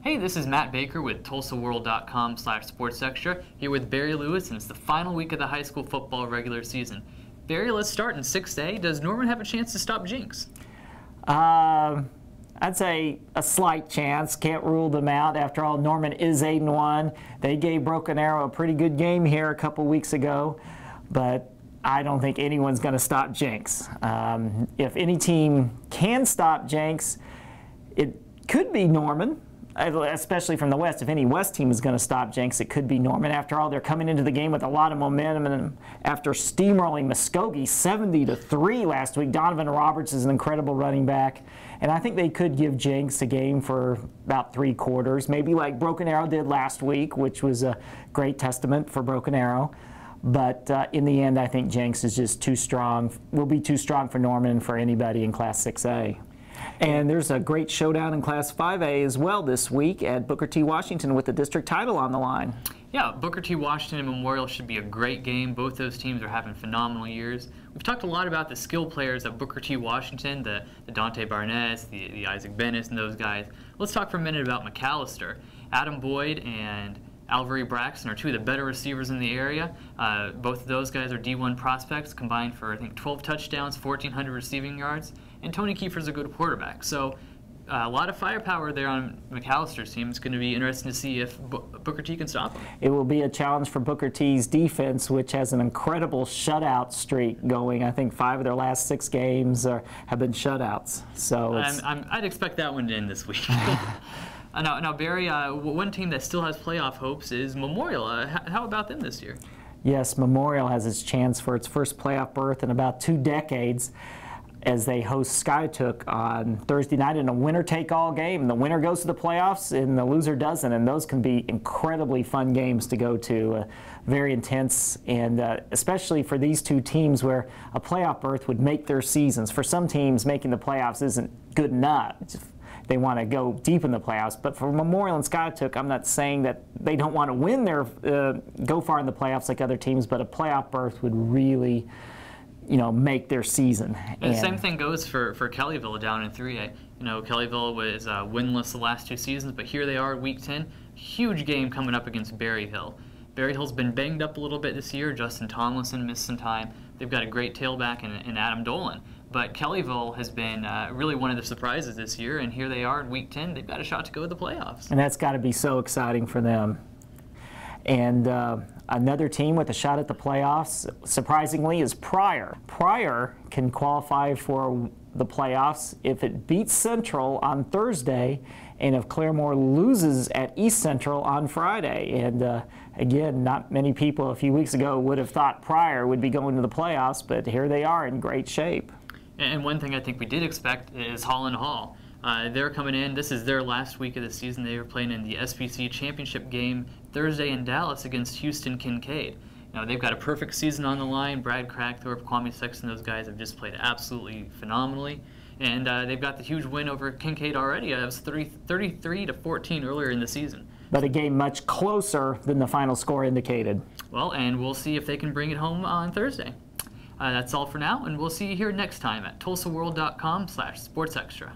Hey, this is Matt Baker with TulsaWorld.com/SportsExtra here with Barry Lewis, and it's the final week of the high school football regular season. Barry, let's start in 6A. Does Norman have a chance to stop Jenks? I'd say a slight chance. Can't rule them out. After all, Norman is 8-1. They gave Broken Arrow a pretty good game here a couple weeks ago, but I don't think anyone's going to stop Jenks. If any team can stop Jenks, it could be Norman. Especially from the West. If any West team is going to stop Jenks, it could be Norman. After all, they're coming into the game with a lot of momentum, and after steamrolling Muskogee 70-3 last week, Donovan Roberts is an incredible running back, and I think they could give Jenks a game for about 3 quarters, maybe like Broken Arrow did last week, which was a great testament for Broken Arrow. But in the end, I think Jenks is just too strong, will be too strong for Norman and for anybody in Class 6A. And there's a great showdown in Class 5A as well this week at Booker T. Washington with the district title on the line. Yeah, Booker T. Washington and Memorial should be a great game. Both those teams are having phenomenal years. We've talked a lot about the skill players at Booker T. Washington, the Dante Barnett, the Isaac Bennis, and those guys. Let's talk for a minute about McAllister. Adam Boyd and Alvery Braxton are 2 of the better receivers in the area. Both of those guys are D1 prospects, combined for, I think, 12 touchdowns, 1,400 receiving yards. And Tony Kiefer's a good quarterback. So a lot of firepower there on McAllister's team. It's going to be interesting to see if Booker T can stop him. It will be a challenge for Booker T's defense, which has an incredible shutout streak going. I think 5 of their last 6 games have been shutouts. So I'd expect that one to end this week. Now, Barry, one team that still has playoff hopes is Memorial. How about them this year? Yes, Memorial has its chance for its first playoff berth in about 2 decades as they host Skyview on Thursday night in a winner-take-all game. The winner goes to the playoffs and the loser doesn't, and those can be incredibly fun games to go to. Very intense, and especially for these 2 teams where a playoff berth would make their seasons. For some teams, making the playoffs isn't good enough. They want to go deep in the playoffs. But for Memorial and Skyview, I'm not saying that they don't want to win their go far in the playoffs like other teams, but a playoff berth would really, make their season. And the same thing goes for Kellyville down in 3A. Kellyville was winless the last 2 seasons, but here they are, Week 10. Huge game coming up against Berryhill. Berryhill's been banged up a little bit this year. Justin Tomlinson missed some time. They've got a great tailback in Adam Dolan. But Kellyville has been really one of the surprises this year, and here they are in Week 10. They've got a shot to go to the playoffs. And that's got to be so exciting for them. And another team with a shot at the playoffs, surprisingly, is Pryor. Pryor can qualify for the playoffs if it beats Central on Thursday and if Claremore loses at East Central on Friday. And again, not many people a few weeks ago would have thought Pryor would be going to the playoffs, but here they are in great shape. And one thing I think we did expect is Hulin Hall. They're coming in. This is their last week of the season. They were playing in the SBC championship game Thursday in Dallas against Houston Kincaid. They've got a perfect season on the line. Brad Crackthorpe, Kwame Sexton, those guys have just played absolutely phenomenally. And they've got the huge win over Kincaid already. It was 33-14 earlier in the season. But a game much closer than the final score indicated. Well, and we'll see if they can bring it home on Thursday. That's all for now, and we'll see you here next time at TulsaWorld.com/SportsExtra.